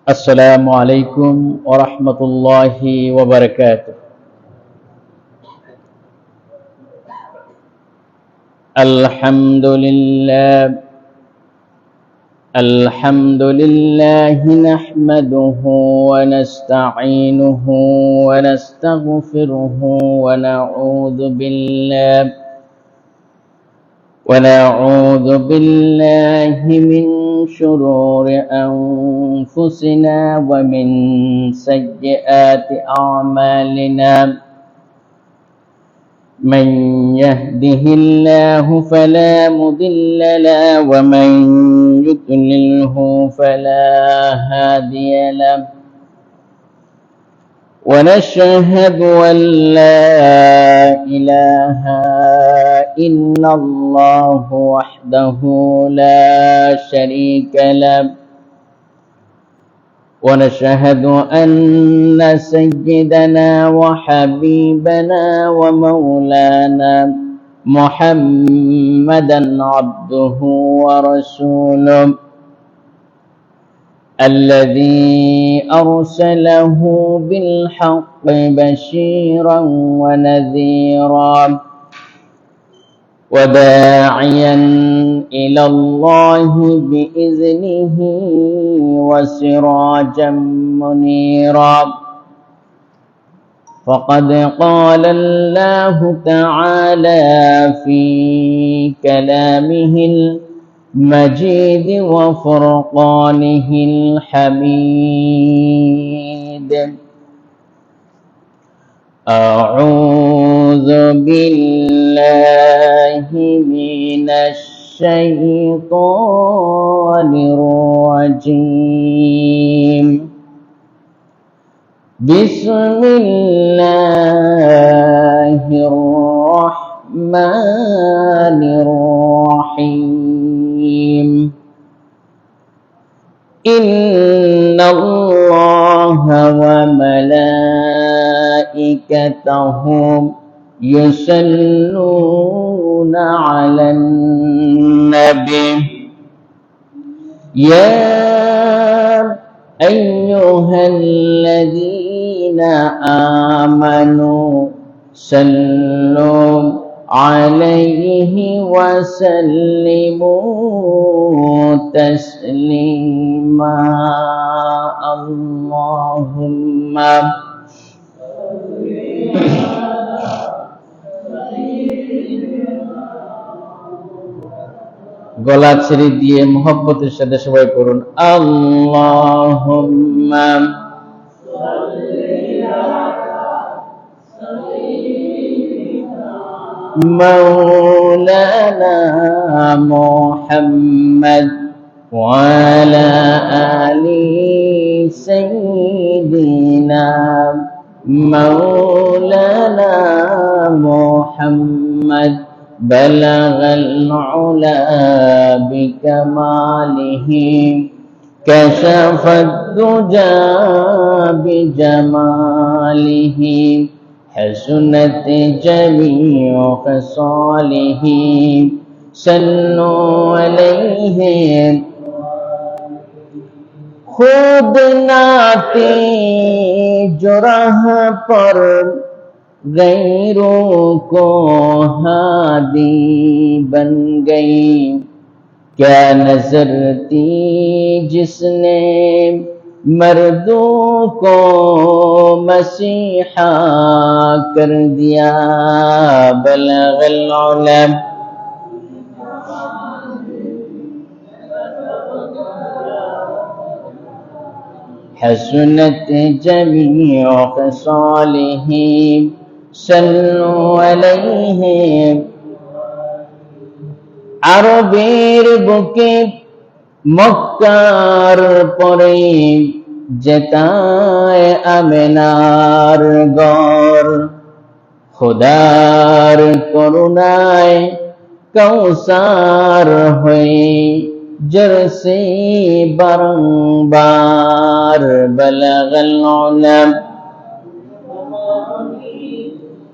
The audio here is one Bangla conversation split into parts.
السلام عليكم ورحمة الله وبركاته. الحمد لله نحمده ونستعينه ونستغفره ونعوذ بالله من شرور أنفسنا ومن سيئات أعمالنا. من يهده الله فلا مضل له ومن يضلله فلا هادي له. ونشهد أن لا إله إلا الله وحده لا شريك له. ونشهد أن سيدنا وحبيبنا ومولانا محمدا عبده ورسوله الذي أرسله بالحق بشيرا ونذيرا وداعيا إلى الله بإذنه وسراجا منيرا. فقد قال الله تعالى في كلامه المجيد وفرقانه الحميد: أعوذ بالله من الشيطان الرجيم. بسم الله الرحمن الرحيم. إن الله وملائكته يصلون على النبي يا أيها الذين آمنوا صلوا عليه وسلموا تسليما. اللهم গলা ছেড়ে দিয়ে মুহাব্বতের সাথে সবাই করুন আল্লাহুম্মা مولانا محمد وعلى آل سيدنا مولانا محمد بلغ العلا بكماله كشف الدجى بجماله حسنت جميع خصاله صلوا عليه खुद नाते जुराह पर गैरों को हादी बन गई। क्या नजर थी जिसने मर्दों को मसीहा कर दिया। बलगल उलम हसनत जमीअ खसालिही सल्लु अलैहि। আরবের বুকে মক্কার পরে যেতায় আমেনার গর। খোদার করুণায় কৌসার হয়ে जरसे बारंबार बलगल उलम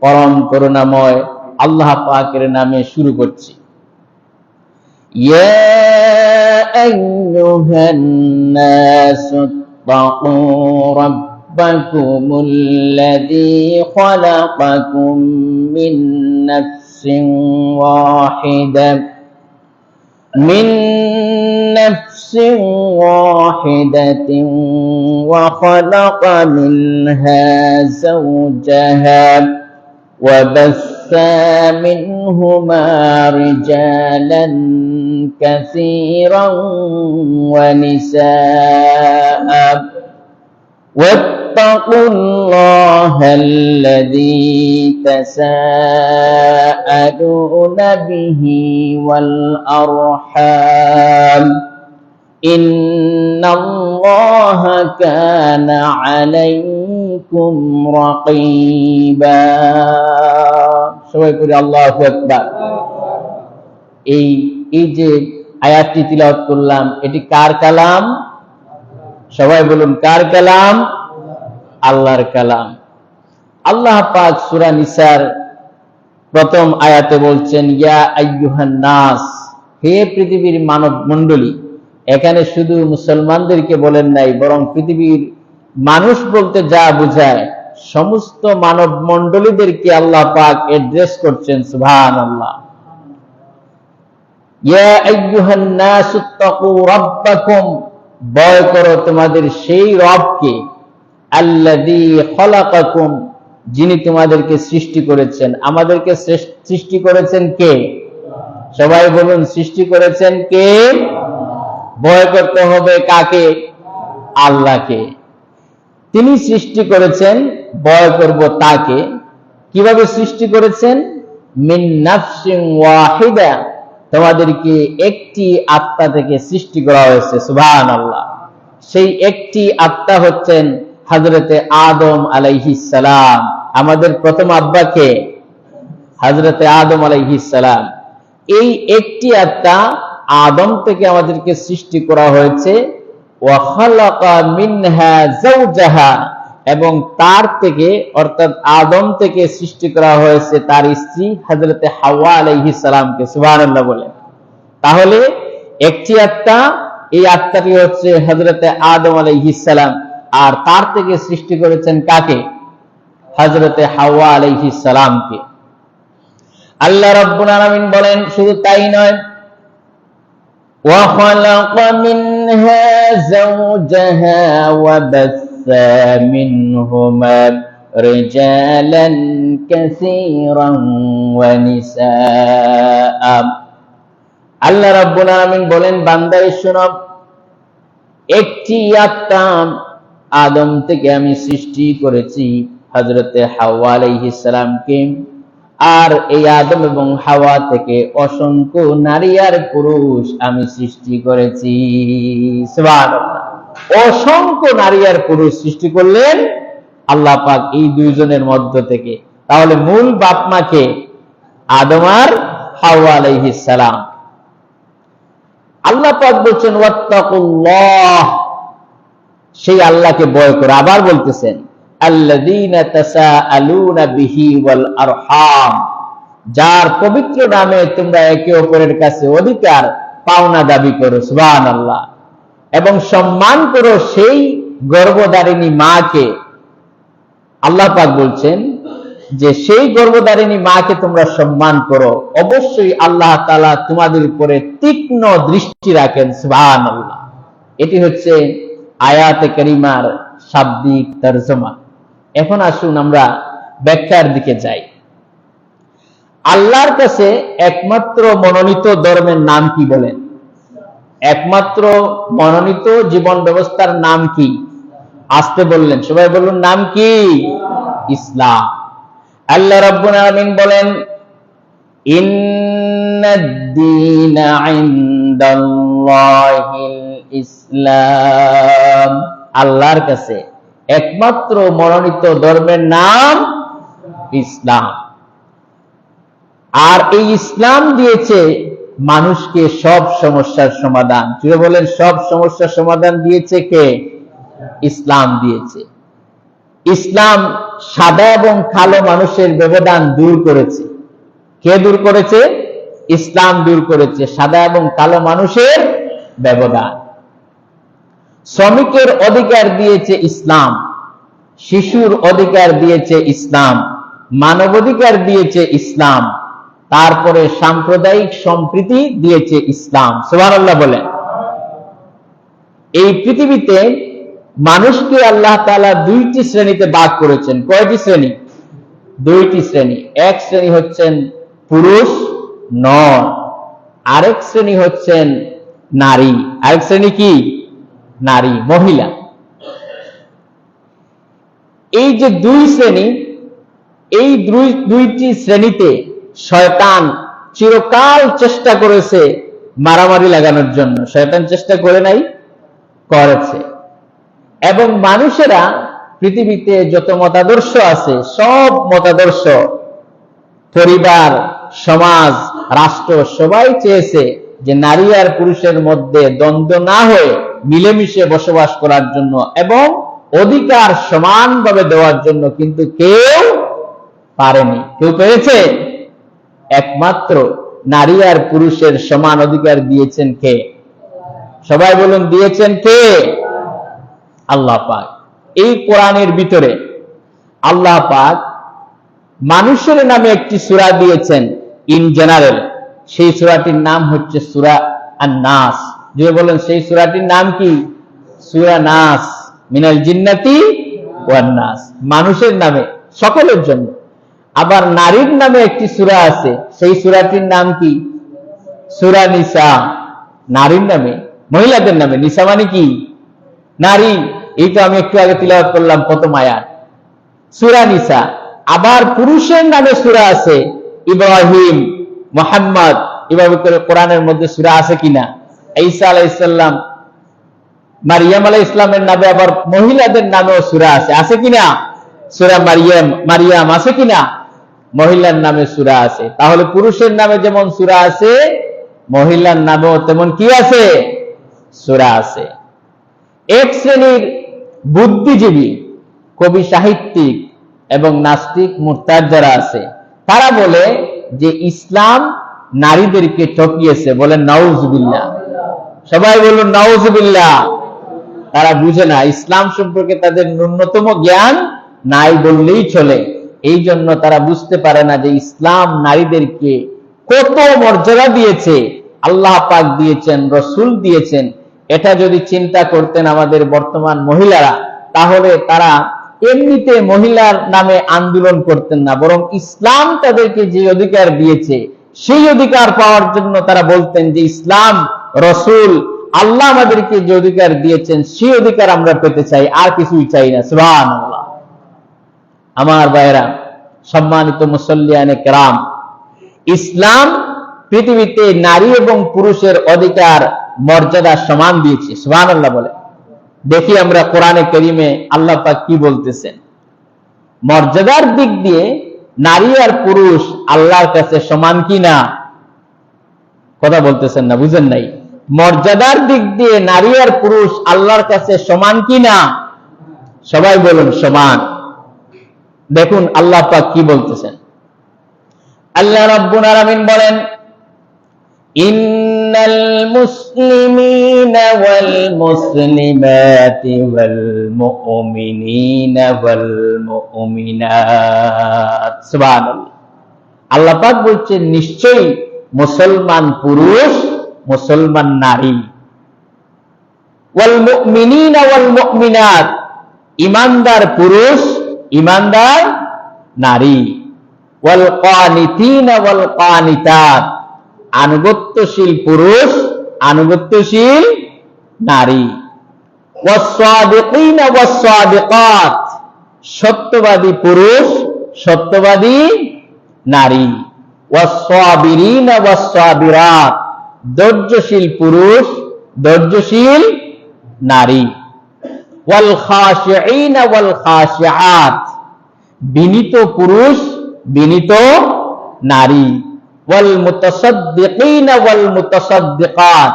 পরম করুণাময় আল্লাহ পাকের নামে শুরু করছি। ইয়া আইয়ুহান নাসু তাকু রাব্বাকুমুল্লাযী খালাকাকুম মিন নাফসিন ওয়াহিদাতিন ওয়া খালাকা মিনহা যাওজাহা وبث منهما رجالا كثيرا ونساء واتقوا الله الذي تساءلون به والأرحام إن الله كان عليكم رقيبا সবাই পড়ি আল্লাহু আকবার। এই যে আয়াতটি তিলাওয়াত করলাম, এটি কার কালাম? সবাই বলুন, কার কালাম? আল্লাহর কালাম। আল্লাহ পাক সূরা নিসার প্রথম আয়াতে বলছেন, ইয়া আইয়ুহান নাস, হে পৃথিবীর মানব মণ্ডলী। এখানে শুধু মুসলমানদেরকে বলেন নাই, বরং পৃথিবীর মানুষ বলতে যা বোঝায় সমস্ত মানব মণ্ডলীদেরকে আল্লাহ পাক অ্যাড্রেস করছেন। সুবহানাল্লাহ। ইয়া আইয়ুহান নাসু তাকু রাব্বাকুম, ভয় করো তোমাদের সেই রবকে, আল্লাযী খালাকাকুম, যিনি তোমাদেরকে সৃষ্টি করেছেন। আমাদেরকে সৃষ্টি করেছেন কে? সবাই বলুন, সৃষ্টি করেছেন কে? ভয় করতে হবে কাকে? আল্লাহকে। তিনি সৃষ্টি করেছেন, ভয় করব তাকে। কিভাবে সৃষ্টি করেছেন? মিন নাফসিন ওয়াহিদা, তোমাদেরকে একটি আত্মা থেকে সৃষ্টি করা হয়েছে। সুবহানাল্লাহ। সেই একটি আত্মা হচ্ছেন হযরতে আদম আলাইহিস সালাম। আমাদের প্রথম আব্বাকে হযরতে আদম আলাইহিস সালাম। এই একটি আত্মা আদম থেকে আমাদেরকে সৃষ্টি করা হয়েছে। ওয়া খালাকা মিনহা যাওজাহা, এবং তার থেকে অর্থাৎ আদম থেকে সৃষ্টি করা হয়েছে তার স্ত্রী হযরতে হাওয়া আলাইহিস সালামকে। সুবহানাল্লাহ বলে। তাহলে একটি আত্মা, এই আত্মাটি হচ্ছে হযরতে আদম আলাইহিস সালাম, আর তার থেকে সৃষ্টি করেছেন কাকে? হযরতে হাওয়া আলাইহিস সালামকে। আল্লাহ রাব্বুল আলামিন বলেন, শুধু তাই নয়, ওয়া খালাকা মিনহা যাওজাহা ওয়া বাসসা মিনহুমা রিজালান কাসীরান ওয়া নিসাআ। আল্লাহ রাব্বুল আলামিন বলেন, বান্দারে শোনো, একটি আত্মা আদম থেকে আমি সৃষ্টি করেছি হযরতে হাওয়া আলাইহিস সালামকে, আর এই আদম এবং হাওয়া থেকে অসংখ্য নারী আর পুরুষ আমি সৃষ্টি করেছি। সুবহানাল্লাহ। অসংখ্য নারী আর পুরুষ সৃষ্টি করলেন আল্লাহ পাক এই দুইজনের মধ্য থেকে। তাহলে মূল বাপ মাকে? আদম আর হাওয়া আলাইহিস সালাম। আল্লাহ পাক বলছেন, ওয়াত্তাকুল্লাহ, সেই আল্লাহকে ভয় করো। আবার বলতেছেন, আল্লাযীনা তাসাআলুনা বিহি ওয়াল আরহাম, যার পবিত্র নামে তোমরা একে অপরের কাছে অধিকার পাওনা দাবি করো। সুবহানাল্লাহ। এবং সম্মান করো সেই গর্ভধারিণী মাকে। আল্লাহ পাক বলছেন যে সেই গর্ভধারিণী মাকে তোমরা সম্মান করো, অবশ্যই আল্লাহ তাআলা তোমাদের উপরে তীক্ষ্ণ দৃষ্টি রাখেন। সুবহানাল্লাহ। এটি হচ্ছে আয়াতে কারিমার শাব্দিক তরজমা। এখন আসুন আমরা ব্যাখ্যার দিকে যাই। আল্লাহর কাছে একমাত্র মনোনীত ধর্মের নাম কি বলেন? একমাত্র মনোনীত জীবন ব্যবস্থার নাম কি? আসতে বললেন, সবাই বলুন, নাম কি? ইসলাম। আল্লাহ রাব্বুল আলামিন বলেন, ইন্নাদ-দীনা ইনদাল্লাহিল ইসলাম, আল্লাহর কাছে একমাত্র মনোনীত ধর্মের নাম ইসলাম। আর এই ইসলাম দিয়েছে মানুষকে সব সমস্যার সমাধান। যদি বলেন, সব সমস্যার সমাধান দিয়েছে কে? ইসলাম দিয়েছে। ইসলাম সাদা এবং কালো মানুষের ব্যবধান দূর করেছে। কে দূর করেছে? ইসলাম দূর করেছে সাদা এবং কালো মানুষের ব্যবধান। শ্রমিকের অধিকার দিয়েছে ইসলাম, শিশুর অধিকার দিয়েছে ইসলাম, মানবাধিকার দিয়েছে ইসলাম, তারপরে সাম্প্রদায়িক সম্প্রীতি দিয়েছে ইসলাম। সুবহানাল্লাহ বলেন। এই পৃথিবীতে মানুষকে আল্লাহ তাআলা দুইটি শ্রেণীতে ভাগ করেছেন। কয়টি শ্রেণী? দুইটি শ্রেণী। এক শ্রেণী হচ্ছেন পুরুষ নর, আরেক শ্রেণী হচ্ছেন নারী। আরেক শ্রেণী কি? নারী, মহিলা। এই যে দুই শ্রেণী, এই দুইটি শ্রেণীতে শয়তান চিরকাল চেষ্টা করেছে মারামারি লাগানোর জন্য। শয়তান চেষ্টা করে নাই? করেছে। এবং মানুষেরা পৃথিবীতে যত মতাদর্শ আছে, সব মতাদর্শ, পরিবার, সমাজ, রাষ্ট্র সবাই চেয়েছে যে নারী আর পুরুষের মধ্যে দ্বন্দ্ব না হয়ে মিলেমিশে বসবাস করার জন্য এবং অধিকার সমানভাবে দেওয়ার জন্য, কিন্তু কেউ পারেনি। কেউ পেরেছে? একমাত্র নারী আর পুরুষের সমান অধিকার দিয়েছেন কে? সবাই বলুন, দিয়েছেন কে? আল্লাহ পাক। এই কোরআনের ভিতরে আল্লাহ পাক মানুষের নামে একটি সূরা দিয়েছেন ইন জেনারেল। সেই সূরাটির নাম হচ্ছে সূরা আন-নাস। যে বলেন সেই সূরাটির নাম কি? সূরা নাস, মিনাল জিন্নাতি ওয়ান নাস, মানুষের নামে, সকলের জন্য। আবার নারীর নামে একটি সূরা আছে, সেই সূরাটির নাম কি? সূরা নিসা, নারীর নামে, মহিলাদের নামে। নিসা মানে কি? নারী। এই তো আমি একটু আগে তিলাওয়াত করলাম প্রথম আয়াত, সূরা নিসা। আবার পুরুষের নামে সূরা আছে, ইব্রাহিম, মুহাম্মদ, এভাবে করে কোরআনের মধ্যে সূরা আছে কিনা? ঈসা আলাইহিস সালাম, মারিয়াম আলাইহিস সালামের নামে আবার মহিলাদের নামেও সূরা আছে, আছে কিনা? সূরা মারিয়াম আছে কিনা? মহিলার নামে সূরা আছে। তাহলে পুরুষের নামে যেমন সূরা আছে, মহিলার নামেও তেমন কি আছে? সূরা আছে। এক শ্রেণীর বুদ্ধিজীবী, কবি, সাহিত্যিক এবং নাস্তিক মুরতাদ যারা আছে, তারা বলে যে ইসলাম নারীদেরকে ঠকিয়েছে। বলেন নাউজুবিল্লাহ। সবাই বলুন নাউজুবিল্লাহ। তারা বুঝে না, ইসলাম সম্পর্কে তাদের ন্যূনতম জ্ঞান নাই বললেই চলে। এই জন্য তারা বুঝতে পারে না যে ইসলাম নারীদেরকে কত মর্যাদা দিয়েছে, আল্লাহ পাক দিয়েছেন, রসুল দিয়েছেন। এটা যদি চিন্তা করতেন আমাদের বর্তমান মহিলারা, তাহলে তারা এমনিতে মহিলার নামে আন্দোলন করতেন না, বরং ইসলাম তাদেরকে যে অধিকার দিয়েছে সেই অধিকার পাওয়ার জন্য তারা বলতেন যে ইসলাম, রসুল, আল্লাহ আমাদেরকে যে অধিকার দিয়েছেন সেই অধিকার আমরা পেতে চাই, আর কিছুই চাই না। সুবহানাল্লাহ। আমার ভাইরা, সম্মানিত মুসল্লিয়ানে কেরাম, ইসলাম পৃথিবীতে নারী এবং পুরুষের অধিকার মর্যাদা সমান দিয়েছে। সুবহানাল্লাহ বলে। দেখি আমরা কোরআনে কারীমে আল্লাহ পাক কি বলতেছেন। মর্যাদার দিক দিয়ে নারী আর পুরুষ আল্লাহর কাছে সমান কি না? কথা বলতেছেন না, বুঝেন নাই? মর্যাদার দিক দিয়ে নারী আর পুরুষ আল্লাহর কাছে সমান কি না? সবাই বলুন সমান। দেখুন আল্লাহ পাক কি বলতেছেন। আল্লাহ রাব্বুল আলামিন বলেন, ইন্নাল মুসলিমিনা ওয়াল মুসলিমাতি ওয়াল মুমিনিনা ওয়াল মুমিনাত। সুবহানাল্লাহ। আল্লাহ পাক বলছেন নিশ্চয়ই মুসলমান পুরুষ, মুসলমান নারী, ওয়াল মুমিনিনা ওয়াল মুমিনাত, ঈমানদার পুরুষ, ঈমানদার নারী, ওয়াল কানিতিনা ওয়াল কানিতাত, আনুগত্যশীল পুরুষ, আনুগত্যশীল নারী, ওয়াস সাদিকিনা ওয়াস সাদিকাত, সত্যবাদী পুরুষ, সত্যবাদী নারী, ওয়াস সাবিরিনা ওয়াস সাবিরাত, ধৈর্যশীল পুরুষ, ধৈর্যশীল নারী, ওয়াল খাশিঈনা ওয়াল খাশিআত, বিনীত পুরুষ, বিনীত নারী, ওয়াল মুতাসাদ্দিকিনা ওয়াল মুতাসাদ্দিকাত,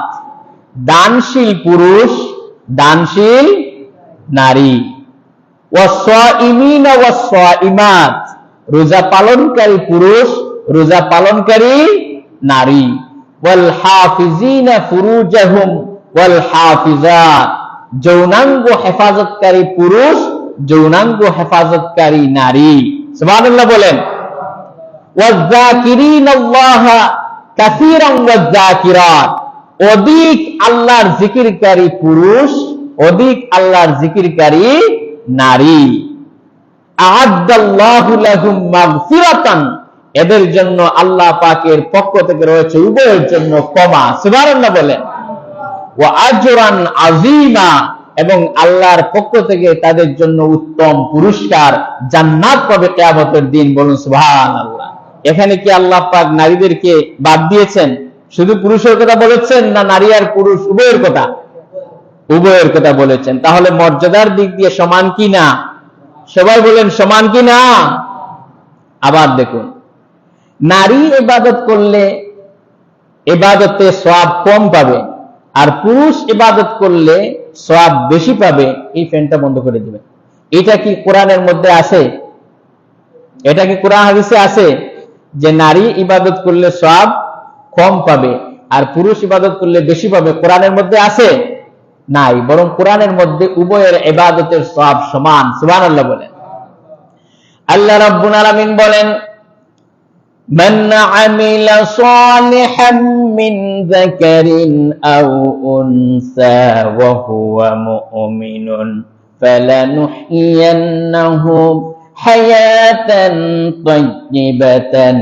দানশীল পুরুষ, দানশীল নারী, ওয়াস-সাইমিনা ওয়াস-সাইমাত, রোজা পালনকারী পুরুষ, রোজা পালনকারী নারী, ওয়াল হাফিজিনা ফুরুজাহুম ওয়াল হাফিজাত, যৌনাঙ্গ হেফাজতকারী পুরুষ, যৌনাঙ্গ হেফাজতকারী নারী। সুবহানাল্লাহ বলেন। ওয়ায-যাকিরিনাল্লাহা কাসীরান ওয়ায-যাকিরাত, অধিক আল্লাহর জিকিরকারী পুরুষ, অধিক আল্লাহর জিকিরকারী নারী। আ'আদ্দাল্লাহু লাহুম মাগফিরাতান, এদের জন্য আল্লাহ পাকের পক্ষ থেকে রয়েছে উভয়ের জন্য ক্ষমা। সুবহানাল্লাহ বলেন। ওয়া আজরান আযীমা, এবং আল্লাহর পক্ষ থেকে তাদের জন্য উত্তম পুরস্কার, জান্নাত পাবে কিয়ামতের দিন। বলুন সুবহানাল্লাহ। এখানে কি আল্লাহ পাক নারীদেরকে বাদ দিয়েছেন? শুধু পুরুষের কথা বলেছেন, না নারী আর পুরুষ উভয়ের কথা? উভয়ের কথা বলেছেন। তাহলে মর্যাদার দিক দিয়ে সমান কি না? সবাই বলেন সমান কি না? আবার দেখুন, নারী ইবাদত করলে ইবাদতে সওয়াব কম পাবে, আর পুরুষ ইবাদত করলে সওয়াব বেশি পাবে। এই ফ্যানটা বন্ধ করে দিবেন। এটা কি কোরআনের মধ্যে আছে? এটা কি কোরআন হাদিসে আছে যে নারী ইবাদত করলে সওয়াব কম পাবে আর পুরুষ ইবাদত করলে বেশি পাবে? কোরআনের মধ্যে আছে? নাই। বরং কোরআনের মধ্যে উভয়ের ইবাদতের সওয়াব সমান। সুবহানাল্লাহ বলেন। আল্লাহ রাব্বুল আলামিন বলেন, মান আমিলা সালিহাম মিন যাকারিন আও উনসা ওয়া হুয়া মুমিনুন ফালানুহইয়ান্নাহু হায়াতান তাইয়্যিবাতান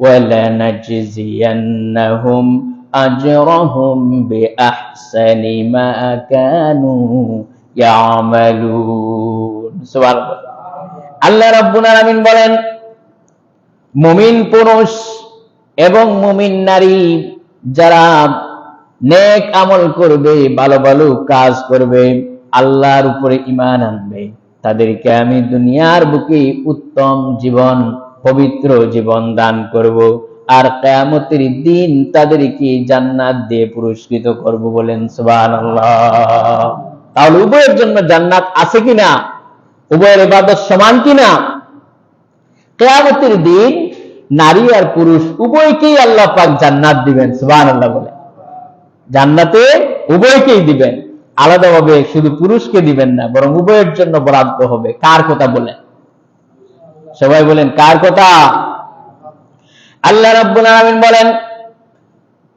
ওয়া লানাজজিয়ান্নাহুম আজরাহুম বিআহসানি মা কানু ইয়ামালুন। সুবহানাল্লাহ। আল্লাহ রাব্বুল আলামিন বলেন, মুমিন পুরুষ এবং মুমিন নারী যারা নেক আমল করবে, ভালো ভালো কাজ করবে, আল্লাহর উপরে ঈমান আনবে, তাদেরকে আমি দুনিয়ার বুকে উত্তম জীবন, পবিত্র জীবন দান করব, আর কিয়ামতের দিন তাদেরকে জান্নাত দিয়ে পুরস্কৃত করব। বলেন সুবহানাল্লাহ। তাহলে উভয়ের জন্য জান্নাত আছে কিনা? উভয়ের ইবাদত সমান কিনা? কিয়ামতের দিন নারী আর পুরুষ উভয়কেই আল্লাহ পাক জান্নাত দিবেন। সুবহানাল্লাহ বলে। জান্নাতে উভয়কেই দিবেন, আলাদাভাবে শুধু পুরুষকে দিবেন না, বরং উভয়ের জন্য বরাদ্দ হবে। কার কথা বলেন? সবাই বলেন কার কথা? আল্লাহ রাব্বুল আলামিন বলেন,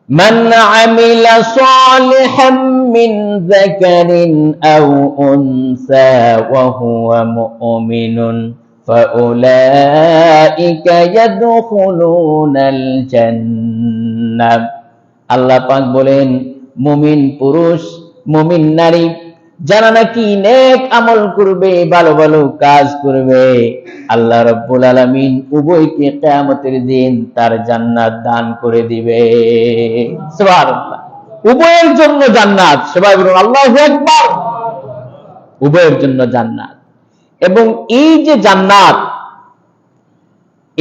মান আমিলা সালিহাম মিন যাকারিন আও উনসা ওয়া হুয়া মুমিনুন ফাউলাইকা ইয়াদখুলুনাল জান্নাহ। আল্লাহ পাক বলেন, মুমিন পুরুষ, মুমিন নারী যারা নাকি নেক আমল করবে, ভালো ভালো কাজ করবে, আল্লাহ রাব্বুল আলামিন উভয়কে কিয়ামতের দিন তার জান্নাত দান করে দিবে। সুবহানাল্লাহ। উভয়ের জন্য জান্নাত। সবাই বলুন আল্লাহু আকবার। উভয়ের জন্য জান্নাত। এবং এই যে জান্নাত,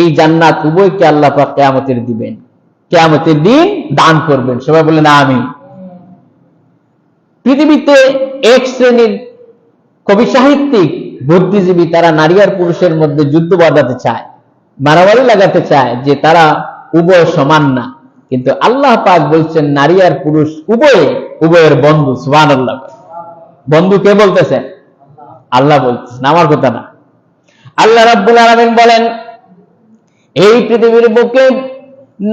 এই জান্নাত উভয়কে আল্লাহ পাক কিয়ামতের দিবেন, কিয়ামতের দিন দান করবেন। সবাই বলেন আমিন। পৃথিবীতে এক শ্রেণীর কবি সাহিত্যিক বুদ্ধিজীবী, তারা নারী আর পুরুষের মধ্যে যুদ্ধ বাঁধাতে চায়, মারামারি লাগাতে চায় যে তারা উভয় সমান না। কিন্তু আল্লাহ পাক বলছেন নারী আর পুরুষ উভয়ে উভয়ের বন্ধু। সুবহানাল্লাহ। বন্ধু কে বলতেছেন? আল্লাহ বলতেছেন, আমার কথা না। আল্লাহ রাব্বুল আলামিন বলেন, এই পৃথিবীর বুকে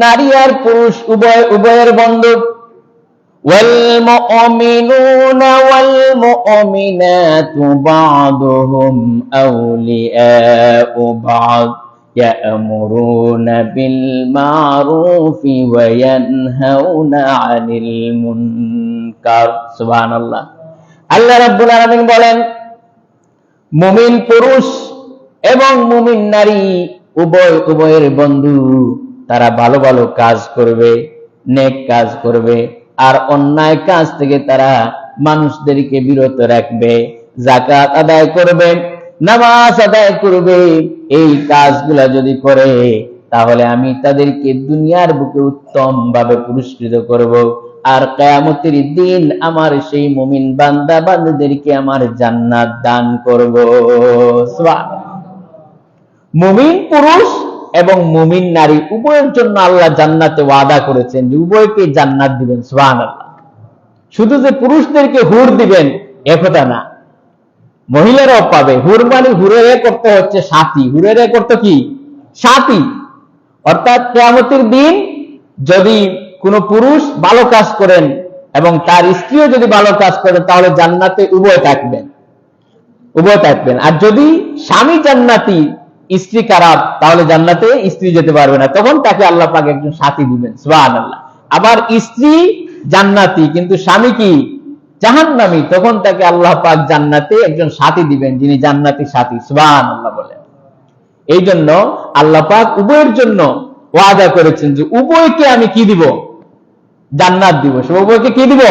নারী আর পুরুষ উভয়ের বন্ধু। والمؤمنون والمؤمنات بعضهم أولياء بعض يأمرون بالمعروف وينهون عن المنكر। سبحان الله। আল্লাহ রাব্বুল আলামিন বলেন, মুমিন পুরুষ এবং মুমিন নারী উভয়ের বন্ধু। তারা ভালো ভালো কাজ করবে, নেক কাজ করবে, আর অন্যায় কাজ থেকে তারা মানুষদেরকে বিরত রাখবে, যাকাত আদায় করবে, নামাজ আদায় করবে। এই কাজগুলা যদি করে, তাহলে আমি তাদেরকে দুনিয়ার বুকে উত্তম ভাবে পুরস্কৃত করব, আর কিয়ামতের দিন আমার সেই মুমিন বান্দা বান্দীদেরকে আমার জান্নাত দান করব। সুবহানাল্লাহ। মুমিন পুরুষ এবং মুমিন নারী উভয়ের জন্য আল্লাহ জান্নাতে ওয়াদা করেছেন যে উভয়কে জান্নাত দিবেন। সুবহানাল্লাহ। শুধু যে পুরুষদেরকে হুর দিবেন একথা না, মহিলারাও পাবে। হুর মানে হুরের করতে হচ্ছে সাথী, হুরের করতে কি সাথী। অর্থাৎ কিয়ামতের দিন যদি কোনো পুরুষ ভালো কাজ করেন এবং তার স্ত্রীও যদি ভালো কাজ করেন, তাহলে জান্নাতে উভয় থাকবেন, উভয় থাকবেন। আর যদি স্বামী জান্নাতি স্ত্রী খারাপ, তাহলে জান্নাতে স্ত্রী যেতে পারবে না, তখন তাকে আল্লাহ পাক একজন সাথী দিবেন। সুবহানাল্লাহ। আবার স্ত্রী জান্নাতি কিন্তু স্বামী কি জাহান্নামী, তখন তাকে আল্লাহ পাক জান্নাতে একজন সাথী দিবেন, যিনি জান্নাতি সাথী। সুবহানাল্লাহ বলেন। এই জন্য আল্লাহ পাক উভয়ের জন্য ওয়াদা করেছেন যে উভয়কে আমি কি দিব, জান্নাত দিব। সে উভয়কে কি দিব?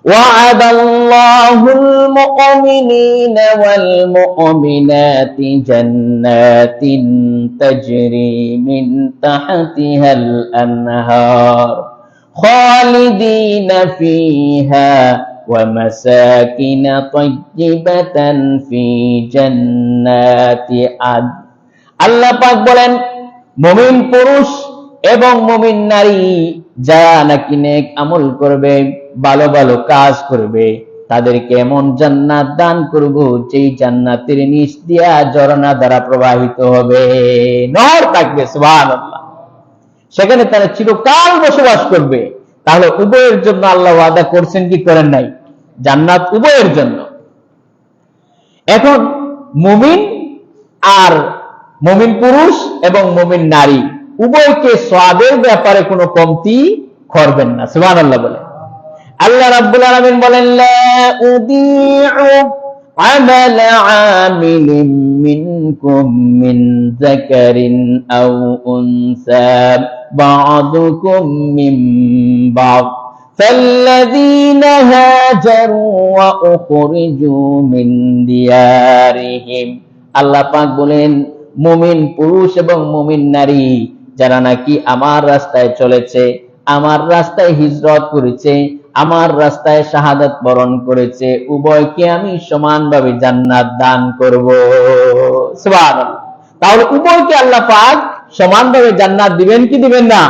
وعد الله المؤمنين والمؤمنات جنات تجري من تحتها الأنهار خالدين فيها ومساكن طيبة في جنات عدن। আল্লাহ পাক বলেন, মুমিন পুরুষ এবং মুমিন নারী যারা নাকি নেক আমল করবে, ভালো ভালো কাজ করবে, তাদেরকে এমন জান্নাত দান করব যেই জান্নাতের নিচ দিয়া ঝর্ণা দ্বারা প্রবাহিত হবে, নহর থাকবে। সুবহানাল্লাহ। সেখানে তারা চিরকাল বসবাস করবে। তাহলে উভয়ের জন্য আল্লাহ ওয়াদা করছেন কি করেন নাই? জান্নাত উভয়ের জন্য। এখন মুমিন আর মুমিন পুরুষ এবং মুমিন নারী উভয়কে সওয়াবের ব্যাপারে কোনো কমতি করবেন না। সুবহানাল্লাহ বলে আল্লাহ রাব্বুল আলামিন বলেন, লা উদিউ আমাল আমিলিন মিনকুম মিন যাকারিন আও উনসা বা'দুকুম মিন বা'দ ফাল্লাযীনা হাজারু ওয়া উখরিজু মিন দিয়ারিহিম। আল্লাহ পাক বলেন, মুমিন পুরুষ এবং মুমিন নারী যারা নাকি আমার রাস্তায় চলেছে, আমার রাস্তায় হিজরত করেছে, আমার রাস্তায় শাহাদাত বরণ করেছে, উভয়কে আমি সমানভাবে জান্নাত দান করব। সুবহানাল্লাহ। তাহলে উভয়কে আল্লাহ পাক সমানভাবে জান্নাত দিবেন কি দিবেন না?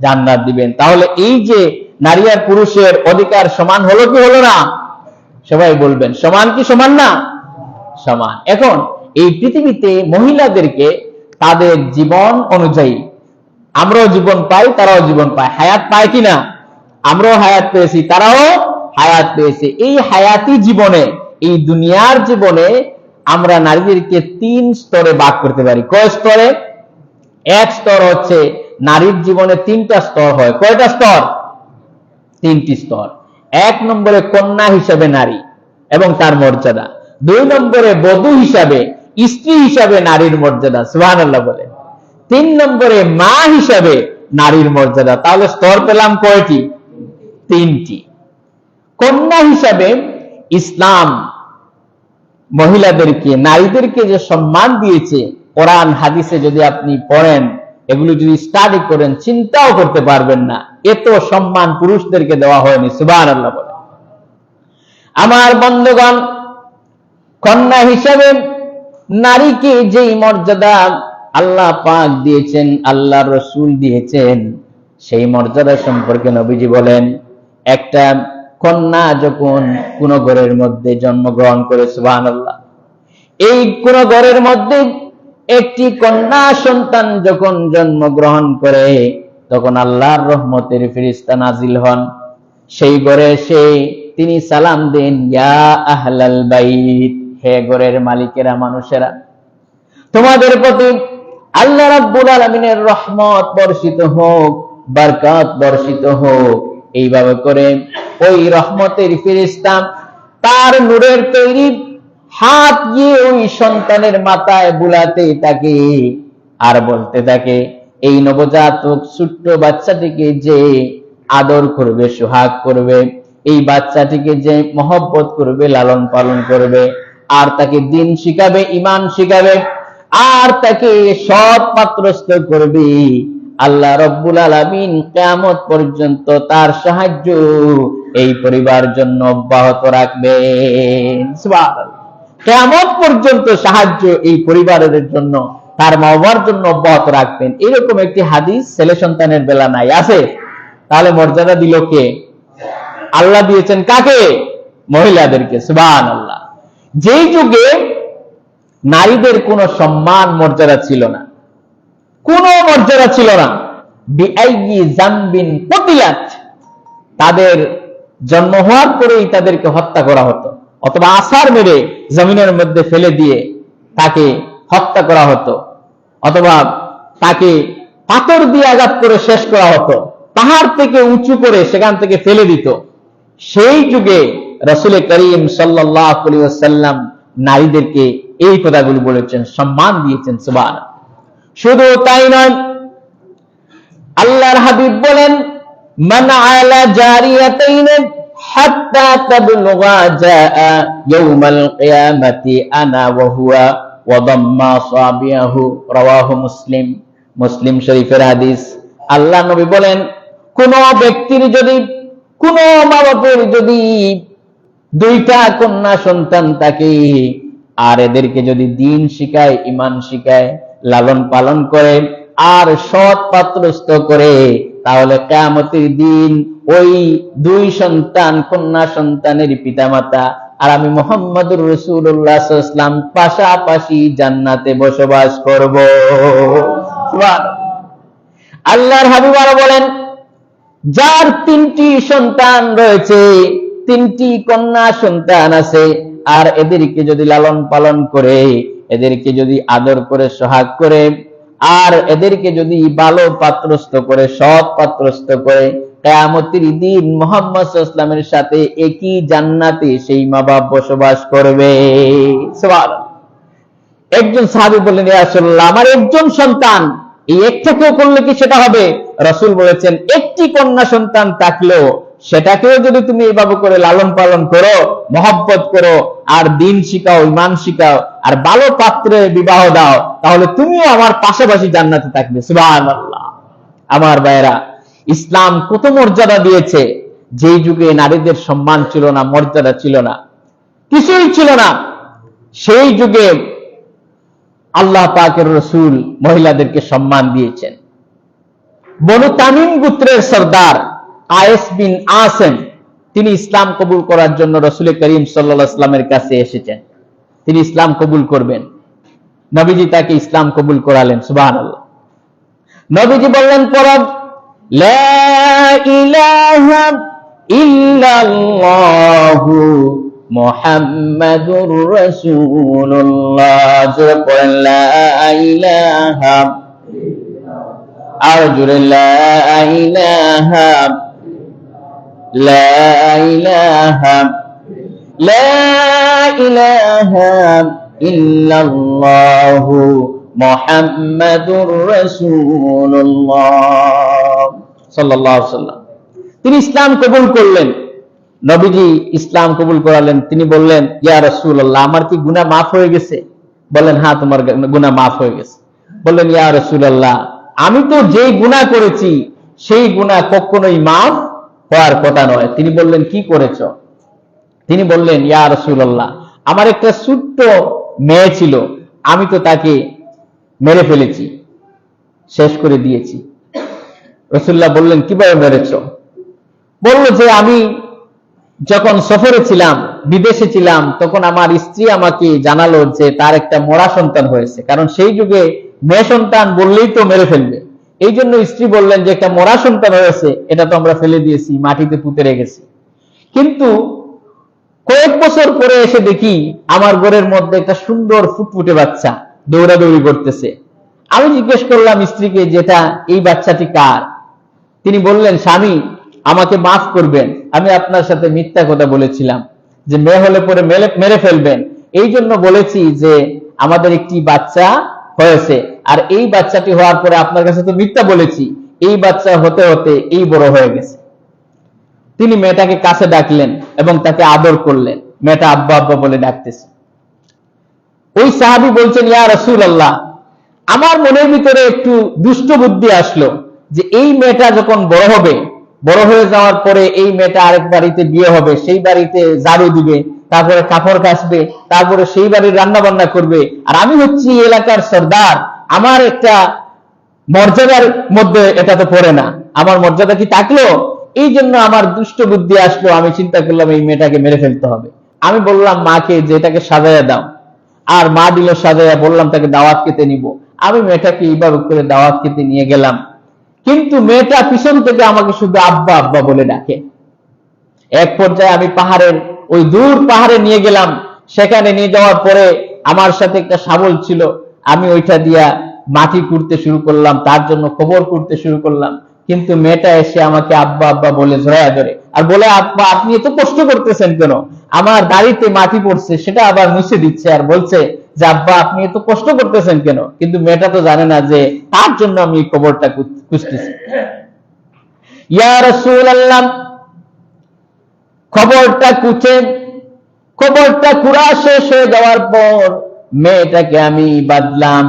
জান্নাত দিবেন। তাহলে এই যে নারী আর পুরুষের অধিকার সমান হলো কি হলো না? সবাই বলবেন সমান কি সমান না? সমান। এখন এই পৃথিবীতে মহিলাদেরকে তাদের জীবন অনুযায়ী আমরাও জীবন পাই, তারাও জীবন পায়। হায়াত পায় কিনা? আমরাও হায়াত পেয়েছি, তারাও হায়াত পেয়েছে। এই হায়াতি জীবনে, এই দুনিয়ার জীবনে আমরা নারীদেরকে 3 স্তরে ভাগ করতে পারি। কয় স্তরে? এক স্তর হচ্ছে নারীর জীবনে 3টা স্তর হয়। কয়টা স্তর? 3টি স্তর। 1 নম্বরে কন্যা হিসেবে নারী এবং তার মর্যাদা। 2 নম্বরে বধূ হিসাবে, স্ত্রী হিসাবে নারীর মর্যাদা। সুবহানাল্লাহ বলে 3 নম্বরে মা হিসাবে নারীর মর্যাদা। তাহলে স্তর পেলাম কয়টি? 3টি। কন্যা হিসাবে ইসলাম মহিলাদেরকে, নারীদেরকে যে সম্মান দিয়েছে, কোরআন হাদিসে যদি আপনি পড়েন, এগুলো যদি স্টাডি করেন, চিন্তাও করতে পারবেন না এত সম্মান পুরুষদেরকে দেওয়া হয়নি। সুবহানাল্লাহ বলে আমার বন্ধুগণ, কন্যা হিসাবে নারীকে যেই মর্যাদা আল্লাহ পাক দিয়েছেন, আল্লাহ রসুল দিয়েছেন, সেই মর্যাদা সম্পর্কে নবীজি বলেন, একটা কন্যা যখন কোন ঘরের মধ্যে জন্মগ্রহণ করে, সুবহানাল্লাহ, এই কোন ঘরের মধ্যে একটি কন্যা সন্তান যখন জন্মগ্রহণ করে, তখন আল্লাহর রহমতের ফেরেশতা নাজিল হন। সেই ঘরে এসে তিনি সালাম দেন, ইয়া আহলাল বাইত, হে ঘরের মালিকেরা, মানুষেরা, তোমাদের প্রতি আল্লাহ রাব্বুল আলামিনের রহমত বর্ষিত হোক, বরকত বর্ষিত হোক। এইভাবে করে ওই রহমতের ফেরেশতা তার নূরের তৈরি হাত দিয়ে ওই সন্তানের মাথায় বুলাতে থাকে আর বলতে থাকে, এই নবজাতক ছোট্ট বাচ্চাটিকে যে আদর করবে, সোহাগ করবে, এই বাচ্চাটিকে যে মহব্বত করবে, লালন পালন করবে, আর তাকে দ্বীন শিখাবে, ঈমান শিখাবে, আর তাকে সৎ পাত্রস্থ করবে, আল্লাহ রব্বুল আলামিন কিয়ামত পর্যন্ত তার সাহায্য এই পরিবারের জন্য অব্যাহত রাখবেন। সুবহানাল্লাহ। কিয়ামত পর্যন্ত সাহায্য এই পরিবারের জন্য, তার মা বাবার জন্য অব্যাহত রাখবেন। এরকম একটি হাদিস ছেলে সন্তানের বেলা নাই, আছে? তাহলে মর্যাদা দিল কে? আল্লাহ দিয়েছেন কাকে? মহিলাদেরকে। সুবহানাল্লাহ। যেই যুগে নারীদের কোনো সম্মান মর্যাদা ছিল না, কোনো মর্যাদা ছিল না, বিআইয়ি জামবিন কুতিলাত, তাদের জন্ম হওয়ার পরেই তাদেরকে হত্যা করা হতো, অথবা আছাড় মেরে জমিনের মধ্যে ফেলে দিয়ে তাকে হত্যা করা হতো, অথবা তাকে পাথর দিয়ে আঘাত করে শেষ করা হতো, পাহাড় থেকে উঁচু করে সেখান থেকে ফেলে দিত। সেই যুগে রাসূল করিম সাল্লাল্লাহু আলাইহি ওয়াসাল্লাম নারীদেরকে এই কথাগুলো বলেছেন, সম্মান দিয়েছেন। সুবহানাল্লাহ। শুধু তাই নয়, আল্লাহর হাবিব বলেন, মান আলা জারিয়াতাইন হাত্তা তাবলুগা জাআ ইয়াউমাল কিয়ামাতি আনা ওয়া হুয়া ওয়া দাম্মা সাবিয়াহু, রাওয়াহু মুসলিম। মুসলিম শরীফের হাদিস। আল্লাহ নবী বলেন, কোন ব্যক্তির যদি, কোন মা বাপের যদি দুইটা কন্যা সন্তান থাকে, আর এদেরকে যদি দিন শিখায়, ঈমান শিখায়, লালন পালন করে, আর সৎ পাত্রস্থ করে, তাহলে কিয়ামতের দিন ওই দুই সন্তান, কন্যা সন্তানের পিতামাতা আর আমি মুহাম্মদুর রাসূলুল্লাহ সাল্লাল্লাহু আলাইহি ওয়াসাল্লাম পাশাপাশি জান্নাতে বসবাস করব। সুবহানাল্লাহ। আল্লাহর হাবিব আরো বলেন, যার তিনটি সন্তান রয়েছে, তিনটি কন্যা সন্তান আছে, আর এদেরকে যদি লালন পালন করে, এদেরকে যদি আদর করে, সোহাগ করে, আর এদেরকে যদি ভালো পাত্রস্থ করে, সৎ পাত্রস্থ করে, কিয়ামতের দিন মুহাম্মদ সাল্লাল্লাহু আলাইহি ওয়াসাল্লামের সাথে একই জান্নাতে সেই মা বাপ বসবাস করবে। সুবহানাল্লাহ। একজন সাহাবী বললেন, ইয়া রাসূলুল্লাহ, আমার একজন সন্তান, এই একটাকেও করলে কি সেটা হবে? রাসূল বলেছেন, একটি কন্যা সন্তান থাকলেও সেটাকেও যদি তুমি এইভাবে করে লালন পালন করো, মহব্বত করো, আর দিন শিখাও, ঈমান শিখাও, আর ভালো পাত্রে বিবাহ দাও, তাহলে তুমিও আমার পাশাপাশি জান্নাতে থাকবে। সুবহানাল্লাহ। আমার ভাইরা, ইসলাম কত মর্যাদা দিয়েছে। যেই যুগে নারীদের সম্মান ছিল না, মর্যাদা ছিল না, কিছুই ছিল না, সেই যুগে আল্লাহ পাকের রাসূল মহিলাদেরকে সম্মান দিয়েছেন। বনু তামিম গোত্রের সরদার কায়েস বিন আসেম, তিনি ইসলাম কবুল করার জন্য রাসূল করিম সাল্লাল্লাহু আলাইহি ওয়াসাল্লামের কাছে এসেছেন। তিনি ইসলাম কবুল করবেন। নবীজি তাকে ইসলাম কবুল করালেন। সুবহানাল্লাহ। নবীজি বললেন, পড়ো লা ইলাহা ইল্লাল্লাহু মুহাম্মাদুর রাসূলুল্লাহ। জোরে পড়েন, লা ইলাহা, আর জোরে, লা ইলাহা, লা ইলাহা, লা ইলাহা ইল্লাল্লাহু মুহাম্মাদুর রাসূলুল্লাহ সাল্লাল্লাহু আলাইহি ওয়াসাল্লাম। তিনি ইসলাম কবুল করলেন। নবীজি ইসলাম কবুল করালেন। তিনি বললেন, ইয়া রাসূলুল্লাহ, আমার কি গুনাহ মাফ হয়ে গেছে? বললেন, হ্যাঁ, তোমার গুনাহ মাফ হয়ে গেছে। বললেন, ইয়া রাসূলুল্লাহ, আমি তো যেই গুনাহ করেছি সেই গুনাহ কখনোই মাফ হওয়ার কথা নয়। তিনি বললেন, কি করেছ? তিনি বললেন, ইয়া রাসূলুল্লাহ, আমার একটা ছোট্ট মেয়ে ছিল, আমি তো তাকে মেরে ফেলেছি, শেষ করে দিয়েছি। রাসূলুল্লাহ বললেন, কিভাবে মেরেছ? বলল যে, আমি যখন সফরে ছিলাম, বিদেশে ছিলাম, তখন আমার স্ত্রী আমাকে জানালো যে তার একটা মরা সন্তান হয়েছে। কারণ সেই যুগে মেয়ে সন্তান বললেই তো মেরে ফেলবে। এই জন্য স্ত্রী বললেন যে একটা মরা সন্তান হয়েছে, এটা তো আমরা ফেলে দিয়েছি, মাটিতে পুঁতে রেখেছি। কিন্তু কয়েক বছর পরে এসে দেখি আমার ঘরের মধ্যে একটা সুন্দর ফুটফুটে বাচ্চা দৌড়াদৌড়ি করতেছে। আমি জিজ্ঞেস করলাম স্ত্রীকে, যেটা, এই বাচ্চাটি কার? তিনি বললেন, স্বামী, আমাকে মাফ করবেন, আমি আপনার সাথে মিথ্যা কথা বলেছিলাম যে মেয়ে হলে পরে মেরে ফেলবেন। এই জন্য বলেছি যে আমাদের একটি বাচ্চা হয়েছে, আর এই বাচ্চাটি হওয়ার পরে আপনার কাছে তো মিথ্যা বলেছি, এই বাচ্চা হতে হতে এই বড় হয়ে গেছে। তিনি মেয়েটাকে কাছে ডাকলেন এবং তাকে আদর করলেন। মেয়েটা আব্বা আব্বা বলে ডাকতেছে। ওই সাহাবী বলছেন, ইয়া রাসূলুল্লাহ, আমার মনের ভিতরে একটু দুষ্ট বুদ্ধি আসলো। যে এই মেয়েটা যখন বড় হবে, বড় হয়ে যাওয়ার পরে এই মেয়েটা আরেক বাড়িতে বিয়ে হবে, সেই বাড়িতে ঝাড়ু দিবে, তারপরে কাপড় কাচবে, তারপরে সেই বাড়ির রান্না বান্না করবে, আর আমি হচ্ছি এলাকার সর্দার, আমার একটা মর্যাদার মধ্যে এটা তো পড়ে না, আমার মর্যাদা কি থাকলো? এই জন্য আমার দুষ্ট বুদ্ধি আসলো, আমি চিন্তা করলাম এই মেয়েটাকে মেরে ফেলতে হবে। আমি বললাম মাকে যে এটাকে সাজাইয়া দাও, আর মা দিল সাজাইয়া, বললাম তাকে দাওয়াত খেতে নিব। আমি মেয়েটাকে এইভাবে করে দাওয়াত খেতে নিয়ে গেলাম, কিন্তু মেয়েটা পিছন থেকে আমাকে শুধু আব্বা আব্বা বলে ডাকে। এক পর্যায়ে আমি পাহাড়ের ওই দূর পাহাড়ে নিয়ে গেলাম, সেখানে নিয়ে যাওয়ার পরে আমার সাথে একটা শাবল ছিল, আমি ওইটা দিয়া মাটি কুড়তে শুরু করলাম, তার জন্য খবর করতে শুরু করলাম। কিন্তু মেয়েটা এসে আমাকে আব্বা আব্বা বলে জড়ায়া ধরে, আর বলে আব্বা আপনি এত কষ্ট করতেছেন কেন, আমার দাড়িতে মাটি পড়ছে সেটা আবার মুছে দিচ্ছে, আর বলছে যে আব্বা আপনি এত কষ্ট করতেছেন কেন। কিন্তু মেয়েটা তো জানে না যে তার জন্য আমি এই খবরটা খুঁজতেছি। ইয়া রাসূলুল্লাহ, খবরটা কুড়া শেষ হয়ে যাওয়ার পর মেয়েটাকে আমি বাঁধলাম,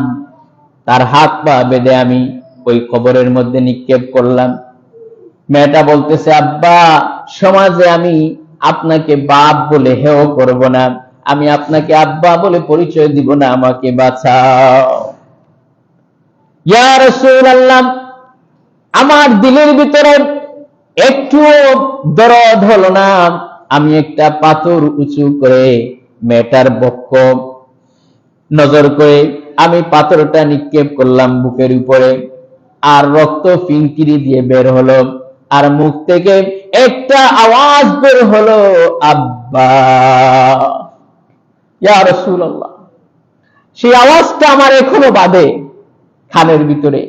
তার হাত পা বেঁধে আমি ওই কবরের মধ্যে নিক্ষেপ করলাম। মেয়েটা বলতেছে আব্বা সমাজে আমি আপনাকে বাপ বলে হেও করব না, আমি আপনাকে আব্বা বলে পরিচয় দিব না, আমাকে বাঁচাও। ইয়া রাসূলুল্লাহ, আমার দিলের ভিতরে একটু দরদ হলো না, আমি একটা পাথর উঁচু করে মেয়েটার বক্ষ নজর করে আমি পাথরটা নিক্ষেপ করলাম বুকের উপরে, আর রক্ত ফিনকিরি দিয়ে বের হলো, আর মুখ থেকে একটা আওয়াজ বের হলো আব্বা। ইয়া রাসূলুল্লাহ, সেই আওয়াজটা আমার এখনো বাদে কানের ভিতরে।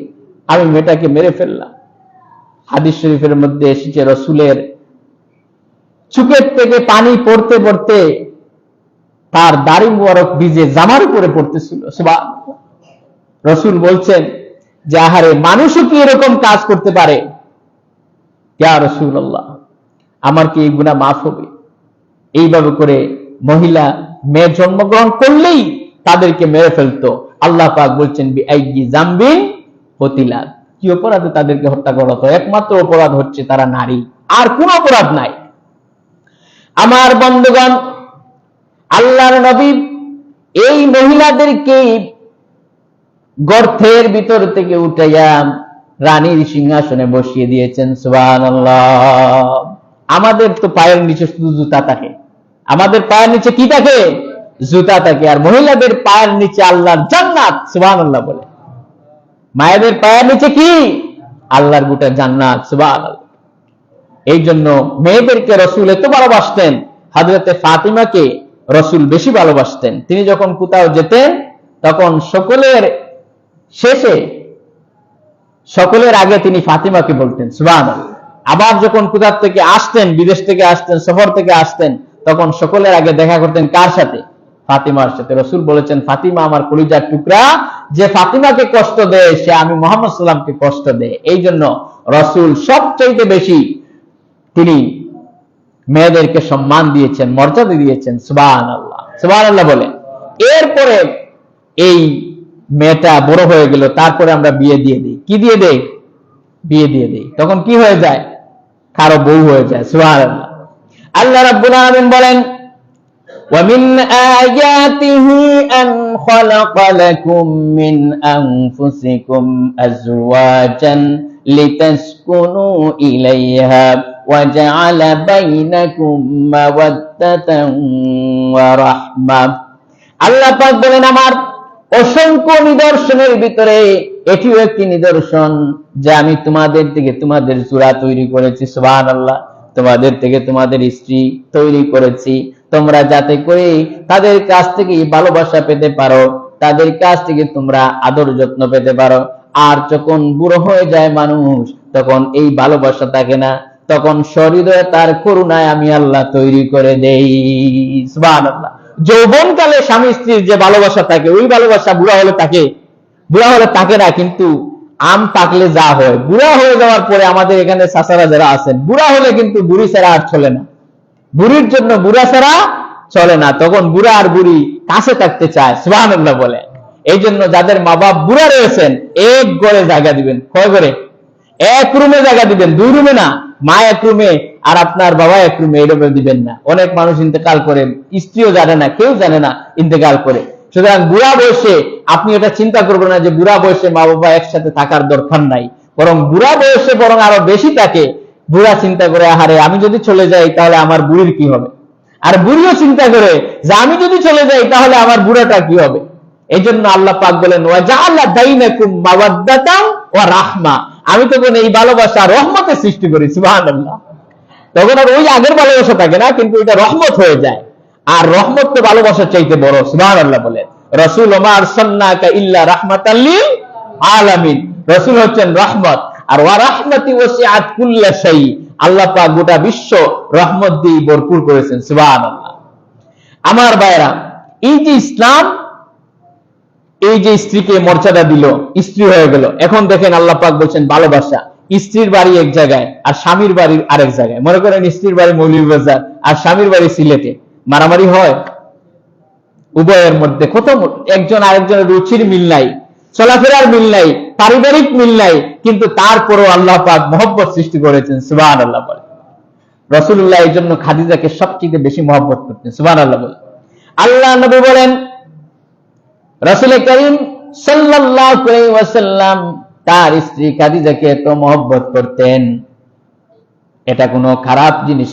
আমি মেয়েটাকে মেরে ফেললাম। হাদিস শরীফের মধ্যে এসেছে রাসূলের চোখের থেকে পানি পড়তে পড়তে তার দাড়ি মুবারক ভিজে জামার উপরে পড়তেছিল। সুবহানাল্লাহ। রাসূল বলছেন যে আহারে মানুষও কি এরকম কাজ করতে পারে? ইয়া রাসূলুল্লাহ, আমার কি এই গুনাহ মাফ হবে? এইভাবে করে মহিলা মেয়ে জন্মগ্রহণ করলেই তাদেরকে মেরে ফেলতো। আল্লাহ পাক বলছেন বিআইয়ি যামবিন কুতিলা, কি অপরাধে তাদেরকে হত্যা করা হতো? একমাত্র অপরাধ হচ্ছে তারা নারী, আর কোন অপরাধ নাই। আমার বন্ধুগণ, আল্লাহর নবী এই মহিলাদেরকে গর্তের ভিতর থেকে উঠাইয়া রানীর সিংহাসনে বসিয়ে দিয়েছেন। সুবহানাল্লাহ। আমাদের তো পায়ের নিচে শুধু জুতা থাকে, আমাদের পায়ের নিচে কি থাকে? জুতা থাকে। আর মহিলাদের পায়ের নিচে আল্লাহর জান্নাত। সুবহানাল্লাহ বলে। মায়েদের পায়ের নিচে কি? আল্লাহর গোটা জান্নাত। সুবহানাল্লাহ। এই জন্য মেয়েদেরকে রাসূল এত ভালোবাসতেন, হযরতে ফাতিমাকে রাসূল বেশি ভালোবাসতেন। তিনি যখন কোথাও যেতেন তখন সকলের শেষে সকলের আগে তিনি ফাতিমাকে বলতেন। সুবহানাল্লাহ। আবার যখন কোথা থেকে আসতেন, বিদেশ থেকে আসতেন, সফর থেকে আসতেন, তখন সকলের আগে দেখা করতেন কার সাথে? ফাতিমার সাথে। রাসূল বলেছেন ফাতিমা আমার কলিজার টুকরা, যে ফাতিমাকে কষ্ট দেয় সে আমি মুহাম্মদ সাল্লাল্লাহু আলাইহি ওয়াসাল্লামকে কষ্ট দেয়। এই জন্য রাসূল সবচেয়ে বেশি তিনি মেয়েদেরকে সম্মান দিয়েছেন, মর্যাদা দিয়েছেন। সুবহানাল্লাহ। সুবহানাল্লাহ বলে। এরপরে এই মেয়েটা বড় হয়ে গেল, তারপরে আমরা বিয়ে দিয়ে দিই। কি দিয়ে দেই? বিয়ে দিয়ে দিই। তখন কি হয়ে যায়? কারো বউ হয়ে যায়। সুবহানাল্লাহ। আল্লাহ রাব্বুল আলামিন বলেন وَمِنْ آيَاتِهِ أَنْ خَلَقَ لَكُم مِّنْ أَنفُسِكُمْ أَزْوَاجًا لِتَسْكُنُوا إِلَيْهَا وَجَعَلَ بَيْنَكُم مَّوَدَّةً وَرَحْمَةً। আল্লাহ পাক বলেন আমার অসংখ্য নিদর্শনের ভিতরে এটিও একটি নিদর্শন যে আমি তোমাদের থেকে তোমাদের জোড়া তৈরি করেছি। সুবহানাল্লাহ। তোমাদের থেকে তোমাদের স্ত্রী তৈরি করেছি, তোমরা যাতে করে তাদের কাছ থেকে ভালোবাসা পেতে পারো, তাদের কাছ থেকে তোমরা আদর যত্ন পেতে পারো। আর যখন বুড়ো হয়ে যায় মানুষ, তখন এই ভালোবাসা থাকে না, তখন শরীরে তার করুণায় আমি আল্লাহ তৈরি করে দেই। সুবহানাল্লাহ। যৌবনকালে স্বামী স্ত্রীর যে ভালোবাসা থাকে, ওই ভালোবাসা বুড়া হলে থাকে? বুড়া হলে থাকে না। কিন্তু আম পাকলে যা হয়, বুড়া হয়ে যাওয়ার পরে আমাদের এখানে চাচারা যারা আছেন, বুড়া হলে কিন্তু বুড়ি ছাড়া আর চলে না, বুড়ির জন্য বুড়া ছাড়া চলে না। তখন বুড়া আর বুড়ি কাছে থাকতে চায়। সুবহানাল্লাহ বলে। এই জন্য যাদের মা বাপ বুড়া রয়েছেন, এক ঘরে জায়গা দিবেন। কয় ঘরে? এক রুমে জায়গা দিবেন, 2 রুমে না। মা এক রুমে আর আপনার বাবা এক রুমে, এরকম দিবেন না। অনেক মানুষ ইন্তেকাল করে, স্ত্রীও জানে না, কেউ জানে না ইন্তেকাল করে। সুতরাং বুড়া বয়সে আপনি এটা চিন্তা করবেন না যে বুড়া বয়সে মা বাবা একসাথে থাকার দরকার নাই, বরং বুড়া বয়সে বরং আরো বেশি থাকে। বুড়া চিন্তা করে, আহারে আমি যদি চলে যাই তাহলে আমার বুড়ির কি হবে, আর বুড়িও চিন্তা করে যে আমি যদি চলে যাই তাহলে আমার বুড়াটা কি হবে। এই জন্য আল্লাহ পাক বলেন, ওয়াজআলা বাইনাকুম মাওয়াদ্দাতান ওয়া রাহমা, আমি তখন এই ভালোবাসা রহমতের সৃষ্টি করি। সুবহানাল্লাহ। তখন আর ওই আগের ভালোবাসা থাকে না, কিন্তু এটা রহমত হয়ে যায়। আর রহমত তো ভালোবাসার চাইতে বড়। সুবহানাল্লাহ বলেন। রাসূল ওয়া মা আরসালনাকা ইল্লা রাহমাতাল লিল আলামিন, রাসূল হচ্ছেন রহমত। আর ওয়া রাহমাতি ওয়াসিআত কুল্লা শাই, আল্লাহ পাক গোটা বিশ্ব রহমত দিয়ে ভরপুর করেছেন। সুবহানাল্লাহ। আমার ভাইরা, এই যে ইসলাম, এই যে স্ত্রীকে মর্যাদা দিল, স্ত্রী হয়ে গেল, এখন দেখেন আল্লাহ পাক বলছেন ভালোবাসা। স্ত্রীর বাড়ি এক জায়গায় আর স্বামীর বাড়ি আরেক জায়গায়। মনে করেন স্ত্রীর বাড়ি মৌলভীবাজার আর স্বামীর বাড়ি সিলেটে, মারামারি হয়? উভয়ের মধ্যে কত একজন আরেকজনের রুচির মিল নাই, চলাফেরার মিল নাই, পারিবারিক মিল নাই, কিন্তু তারপরও আল্লাহ পাক মহব্বত সৃষ্টি করেছেন। সুবহানাল্লাহ বলে। রাসূলুল্লাহ এই জন্য খাদিজাকে সবচেয়ে বেশি মহব্বত করতেন। সুবহানাল্লাহ বলে। আল্লাহ নবী বলেন, রাসূল করিম সাল্লাল্লাহু আলাইহি ওয়াসাল্লাম তার স্ত্রী খাদিজাকে এত মহব্বত করতেন, এটা কোনো খারাপ জিনিস